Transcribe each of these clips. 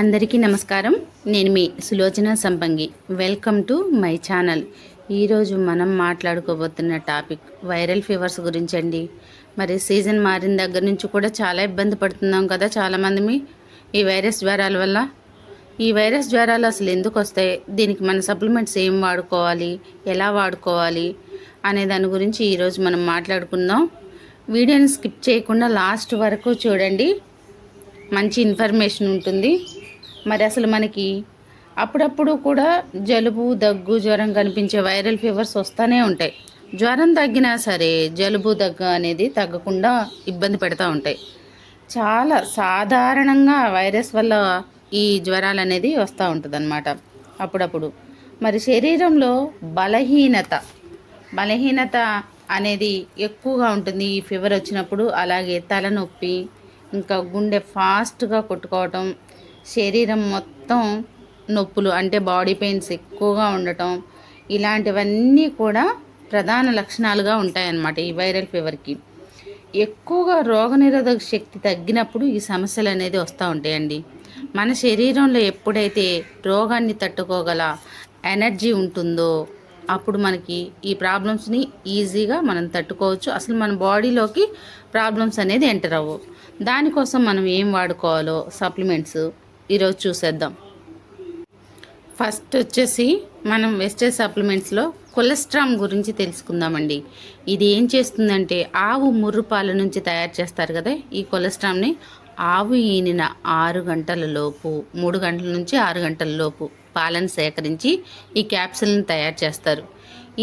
అందరికీ నమస్కారం. నేను మీ సులోచన సంపంగి. Welcome to my channel. ఈరోజు మనం మాట్లాడుకోబోతున్న టాపిక్ వైరల్ ఫీవర్స్ గురించి అండి. మరి సీజన్ మారిన దగ్గర నుంచి కూడా చాలా ఇబ్బంది పడుతున్నాం కదా చాలామంది ఈ వైరస్ జ్వరాల వల్ల. ఈ వైరస్ జ్వరాలు అసలు ఎందుకు వస్తాయి, దీనికి మన సప్లిమెంట్స్ ఏం వాడుకోవాలి, ఎలా వాడుకోవాలి అనే దాని గురించి ఈరోజు మనం మాట్లాడుకుందాం. వీడియోని స్కిప్ చేయకుండా లాస్ట్ వరకు చూడండి, మంచి ఇన్ఫర్మేషన్ ఉంటుంది. మరి అసలు మనకి అప్పుడప్పుడు కూడా జలుబు, దగ్గు, జ్వరం కనిపించే వైరల్ ఫీవర్స్ వస్తూనే ఉంటాయి. జ్వరం తగ్గినా సరే జలుబు, దగ్గు అనేది తగ్గకుండా ఇబ్బంది పెడతా ఉంటాయి. చాలా సాధారణంగా వైరస్ వల్ల ఈ జ్వరాలు అనేది వస్తూ ఉంటుంది అన్నమాట అప్పుడప్పుడు. మరి శరీరంలో బలహీనత అనేది ఎక్కువగా ఉంటుంది ఈ ఫీవర్ వచ్చినప్పుడు. అలాగే తలనొప్పి, ఇంకా గుండె ఫాస్ట్గా కొట్టుకోవటం, శరీరం మొత్తం నొప్పులు అంటే బాడీ పెయిన్స్ ఎక్కువగా ఉండటం, ఇలాంటివన్నీ కూడా ప్రధాన లక్షణాలుగా ఉంటాయన్నమాట ఈ వైరల్ ఫీవర్కి. ఎక్కువగా రోగనిరోధక శక్తి తగ్గినప్పుడు ఈ సమస్యలు అనేది వస్తూ ఉంటాయండి. మన శరీరంలో ఎప్పుడైతే రోగాన్ని తట్టుకోగల ఎనర్జీ ఉంటుందో అప్పుడు మనకి ఈ ప్రాబ్లమ్స్ని ఈజీగా మనం తట్టుకోవచ్చు. అసలు మన బాడీలోకి ప్రాబ్లమ్స్ అనేది ఎంటర్ అవ్వవు. దానికోసం మనం ఏం వాడుకోవాలో సప్లిమెంట్స్ ఈరోజు చూసేద్దాం. ఫస్ట్ వచ్చేసి మనం వెస్టేజ్ సప్లిమెంట్స్లో కొలెస్ట్రామ్ గురించి తెలుసుకుందామండి. ఇది ఏం చేస్తుందంటే ఆవు ముర్రు పాల నుంచి తయారు చేస్తారు కదా ఈ కొలెస్ట్రామ్ని. ఆవు ఈనిన 6 గంటల లోపు, 3 గంటల నుంచి 6 గంటల లోపు పాలను సేకరించి ఈ క్యాప్సిల్ని తయారు చేస్తారు.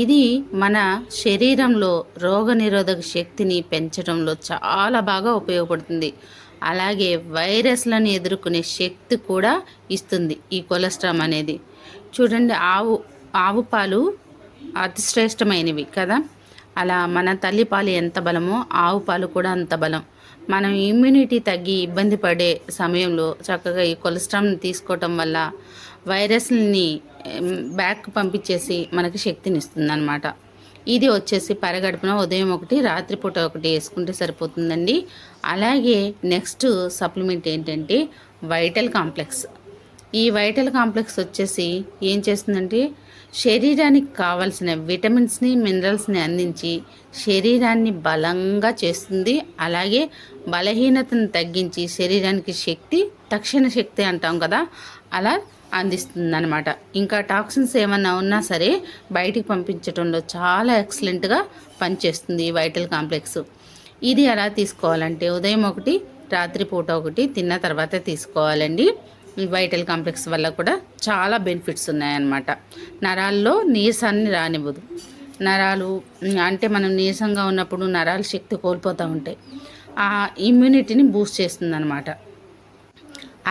ఇది మన శరీరంలో రోగనిరోధక శక్తిని పెంచడంలో చాలా బాగా ఉపయోగపడుతుంది. అలాగే వైరస్లను ఎదుర్కొనే శక్తి కూడా ఇస్తుంది ఈ కొలెస్ట్రామ్ అనేది. చూడండి, ఆవు పాలు అతి శ్రేష్టమైనవి కదా. అలా మన తల్లి పాలు ఎంత బలమో ఆవు పాలు కూడా అంత బలం. మనం ఇమ్యూనిటీ తగ్గి ఇబ్బంది పడే సమయంలో చక్కగా ఈ కొలెస్ట్రామ్ని తీసుకోవటం వల్ల వైరస్ని బ్యాక్ పంపించేసి మనకి శక్తిని ఇస్తుంది అన్నమాట. ఇది వచ్చేసి పరగడుపున ఉదయం ఒకటి, రాత్రిపూట ఒకటి వేసుకుంటే సరిపోతుందండి. అలాగే నెక్స్ట్ సప్లిమెంట్ ఏంటంటే వైటల్ కాంప్లెక్స్. ఈ వైటల్ కాంప్లెక్స్ వచ్చేసి ఏం చేస్తుందంటే శరీరానికి కావాల్సిన విటమిన్స్ని, మినరల్స్ని అందించి శరీరాన్ని బలంగా చేస్తుంది. అలాగే బలహీనతను తగ్గించి శరీరానికి శక్తి, తక్షణ శక్తి అంటాం కదా, అలా అందిస్తుంది అనమాట. ఇంకా టాక్సిన్స్ ఏమన్నా ఉన్నా సరే బయటికి పంపించడంలో చాలా ఎక్సలెంట్గా పనిచేస్తుంది ఈ వైటల్ కాంప్లెక్స్. ఇది ఎలా తీసుకోవాలంటే ఉదయం ఒకటి, రాత్రిపూట ఒకటి తిన్న తర్వాత తీసుకోవాలండి. ఈ వైటల్ కాంప్లెక్స్ వల్ల కూడా చాలా బెనిఫిట్స్ ఉన్నాయన్నమాట. నరాల్లో నీరసాన్ని రానివ్వదు. నరాలు అంటే మనం నీరసంగా ఉన్నప్పుడు నరాలు శక్తి కోల్పోతూ ఉంటాయి. ఆ ఇమ్యూనిటీని బూస్ట్ చేస్తుంది అనమాట.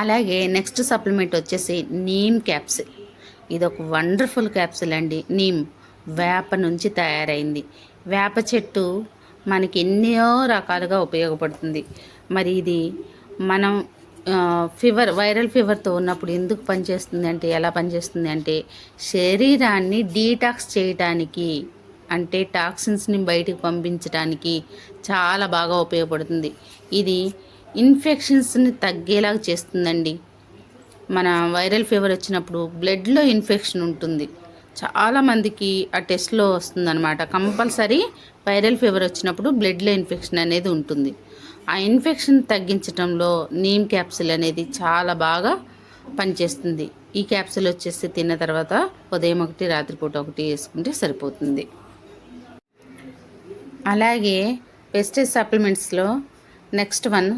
అలాగే నెక్స్ట్ సప్లిమెంట్ వచ్చేసి నీమ్ క్యాప్సిల్. ఇది ఒక వండర్ఫుల్ క్యాప్సిల్ అండి. నీమ్ వేప నుంచి తయారైంది. వేప చెట్టు మనకి ఎన్నో రకాలుగా ఉపయోగపడుతుంది. మరి ఇది మనం వైరల్ ఫీవర్తో ఉన్నప్పుడు ఎందుకు పనిచేస్తుంది అంటే, ఎలా పనిచేస్తుంది అంటే శరీరాన్ని డీటాక్స్ చేయటానికి, అంటే టాక్సిన్స్ని బయటికి పంపించడానికి చాలా బాగా ఉపయోగపడుతుంది. ఇది ఇన్ఫెక్షన్స్ని తగ్గేలాగా చేస్తుందండి. మన వైరల్ ఫీవర్ వచ్చినప్పుడు బ్లడ్లో ఇన్ఫెక్షన్ ఉంటుంది, చాలామందికి ఆ టెస్ట్లో వస్తుందన్నమాట. కంపల్సరీ వైరల్ ఫీవర్ వచ్చినప్పుడు బ్లడ్లో ఇన్ఫెక్షన్ అనేది ఉంటుంది. ఆ ఇన్ఫెక్షన్ తగ్గించడంలో నీమ్ క్యాప్సిల్ అనేది చాలా బాగా పనిచేస్తుంది. ఈ క్యాప్సిల్ వచ్చేసి తిన్న తర్వాత ఉదయం ఒకటి, రాత్రిపూట ఒకటి వేసుకుంటే సరిపోతుంది. అలాగే వెస్టేజ్ సప్లిమెంట్స్లో నెక్స్ట్ వన్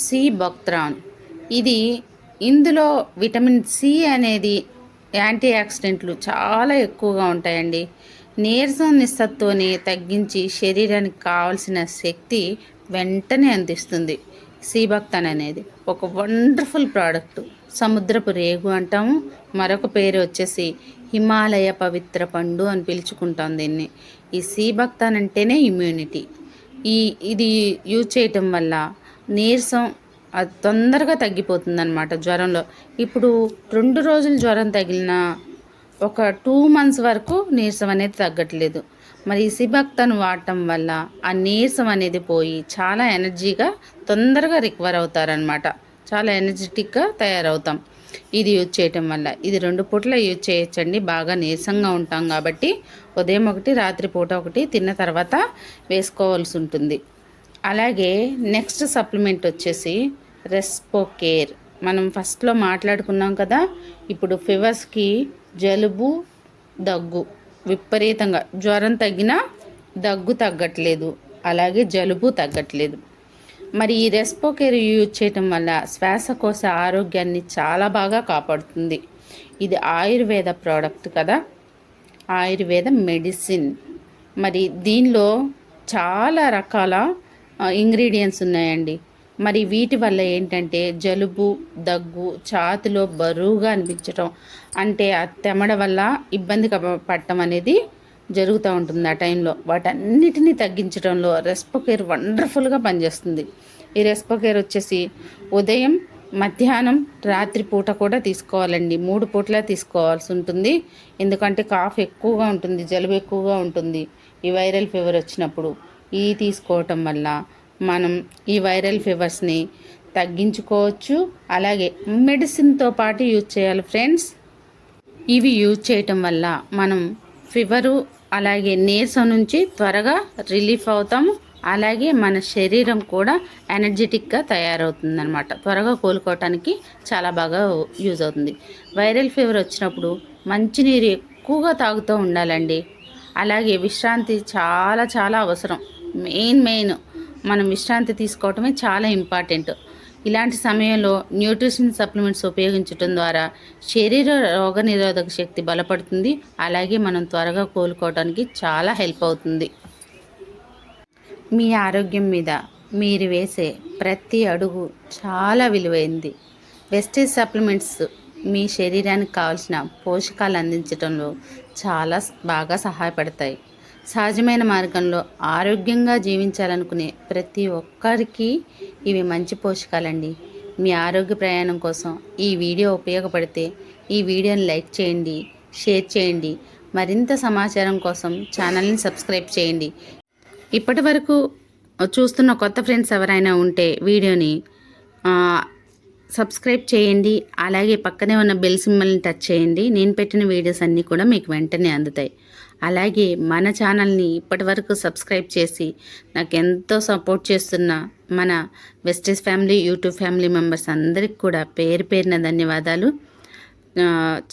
సి బక్త్రాన్. ఇందులో విటమిన్ సి అనేది యాంటీ ఆక్సిడెంట్లు చాలా ఎక్కువగా ఉంటాయండి. నీరసం, నిస్సత్తుని తగ్గించి శరీరానికి కావాల్సిన శక్తి వెంటనే అందిస్తుంది. సీబక్తాన్ అనేది ఒక వండర్ఫుల్ ప్రోడక్ట్. సముద్రపు రేగు అంటాము, మరొక పేరు వచ్చేసి హిమాలయ పవిత్ర పండు అని పిలుచుకుంటాం దీన్ని. ఈ సీబక్తాన్ అంటేనే ఇమ్యూనిటీ. ఇది యూజ్ చేయటం వల్ల నీరసం అది తొందరగా తగ్గిపోతుంది అన్నమాట జ్వరంలో. ఇప్పుడు 2 రోజులు జ్వరం తగిలిన ఒక 2 months వరకు నీరసం అనేది తగ్గట్లేదు. మరి ఈ సిబక్తాన్ వాడటం వల్ల ఆ నీరసం అనేది పోయి చాలా ఎనర్జీగా తొందరగా రికవర్ అవుతారనమాట. చాలా ఎనర్జెటిక్గా తయారవుతాం. ఇది యూజ్ చేయటం వల్ల. ఇది 2 పూటలా యూజ్ చేయొచ్చండి. బాగా నీరసంగా ఉంటాం కాబట్టి ఉదయం ఒకటి, రాత్రి పూట ఒకటి తిన్న తర్వాత వేసుకోవాల్సి ఉంటుంది. అలాగే నెక్స్ట్ సప్లిమెంట్ వచ్చేసి రెస్పోకేర్. మనం ఫస్ట్లో మాట్లాడుకున్నాం కదా. ఇప్పుడు ఫీవర్స్కి జలుబు, దగ్గు విపరీతంగా, జ్వరం తగ్గినా దగ్గు తగ్గట్లేదు, అలాగే జలుబు తగ్గట్లేదు. మరి ఈ రెస్పోకేర్ యూజ్ చేయటం వల్ల శ్వాసకోశ ఆరోగ్యాన్ని చాలా బాగా కాపాడుతుంది. ఇది ఆయుర్వేద ప్రోడక్ట్ కదా, ఆయుర్వేద మెడిసిన్. మరి దీనిలో చాలా రకాల ఇంగ్రీడియంట్స్ ఉన్నాయండి. మరి వీటి వల్ల ఏంటంటే జలుబు, దగ్గు, ఛాతిలో బరువుగా అనిపించటం, అంటే ఆ తెమడ వల్ల ఇబ్బంది పడటం అనేది జరుగుతూ ఉంటుంది. ఆ టైంలో వాటన్నిటినీ తగ్గించడంలో రెస్పోకేర్ వండర్ఫుల్గా పనిచేస్తుంది. ఈ రెస్పోకేర్ వచ్చేసి ఉదయం, మధ్యాహ్నం, రాత్రి పూట కూడా తీసుకోవాలండి. 3 పూటలా తీసుకోవాల్సి ఉంటుంది. ఎందుకంటే కాఫ్ ఎక్కువగా ఉంటుంది, జలుబు ఎక్కువగా ఉంటుంది ఈ వైరల్ ఫీవర్ వచ్చినప్పుడు. ఈ తీసుకోవటం వల్ల మనం ఈ వైరల్ ఫీవర్స్ని తగ్గించుకోవచ్చు. అలాగే మెడిసిన్తో పాటు యూజ్ చేయాలి ఫ్రెండ్స్. ఇవి యూజ్ చేయటం వల్ల మనం ఫీవరు అలాగే నీరసం నుంచి త్వరగా రిలీఫ్ అవుతాము. అలాగే మన శరీరం కూడా ఎనర్జెటిక్గా తయారవుతుంది అనమాట. త్వరగా కోలుకోవటానికి చాలా బాగా యూజ్ అవుతుంది. వైరల్ ఫీవర్ వచ్చినప్పుడు మంచినీరు ఎక్కువగా తాగుతూ ఉండాలండి. అలాగే విశ్రాంతి చాలా చాలా అవసరం. మెయిన్ మనం విశ్రాంతి తీసుకోవటమే చాలా ఇంపార్టెంట్. ఇలాంటి సమయంలో న్యూట్రిషన్ సప్లిమెంట్స్ ఉపయోగించడం ద్వారా శరీర రోగనిరోధక శక్తి బలపడుతుంది. అలాగే మనం త్వరగా కోలుకోవడానికి చాలా హెల్ప్ అవుతుంది. మీ ఆరోగ్యం మీద మీరు వేసే ప్రతి అడుగు చాలా విలువైంది. వెస్టేజ్ సప్లిమెంట్స్ మీ శరీరానికి కావాల్సిన పోషకాలు అందించడంలో చాలా బాగా సహాయపడతాయి. సహజమైన మార్గంలో ఆరోగ్యంగా జీవించాలనుకునే ప్రతి ఒక్కరికి ఇవి మంచి పోషకాలండి. మీ ఆరోగ్య ప్రయాణం కోసం ఈ వీడియో ఉపయోగపడితే ఈ వీడియోని లైక్ చేయండి, షేర్ చేయండి. మరింత సమాచారం కోసం ఛానల్ని సబ్స్క్రైబ్ చేయండి. ఇప్పటి వరకు చూస్తున్న కొత్త ఫ్రెండ్స్ ఎవరైనా ఉంటే వీడియోని సబ్స్క్రైబ్ చేయండి. అలాగే పక్కనే ఉన్న బెల్ సింబల్ని టచ్ చేయండి. నేను పెట్టిన వీడియోస్ అన్నీ కూడా మీకు వెంటనే అందుతాయి. అలాగే మన ఛానల్ని ఇప్పటి వరకు సబ్స్క్రైబ్ చేసి నాకు ఎంతో సపోర్ట్ చేస్తున్న మన Vestige family YouTube family members అందరికి కూడా పేరు పేరున ధన్యవాదాలు.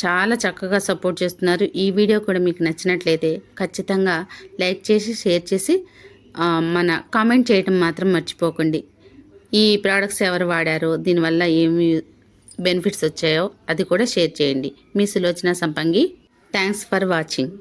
చాలా చక్కగా సపోర్ట్ చేస్తున్నారు. ఈ వీడియో కూడా మీకు నచ్చినట్లయితే ఖచ్చితంగా లైక్ చేసి షేర్ చేసి మన కామెంట్ చేయటం మాత్రం మర్చిపోకండి. ఈ ప్రోడక్ట్స్ ఎవరు వాడారో, దీనివల్ల ఏమి బెనిఫిట్స్ వచ్చాయో అది కూడా షేర్ చేయండి. మీ సులోచన సంపంగి. Thanks for watching.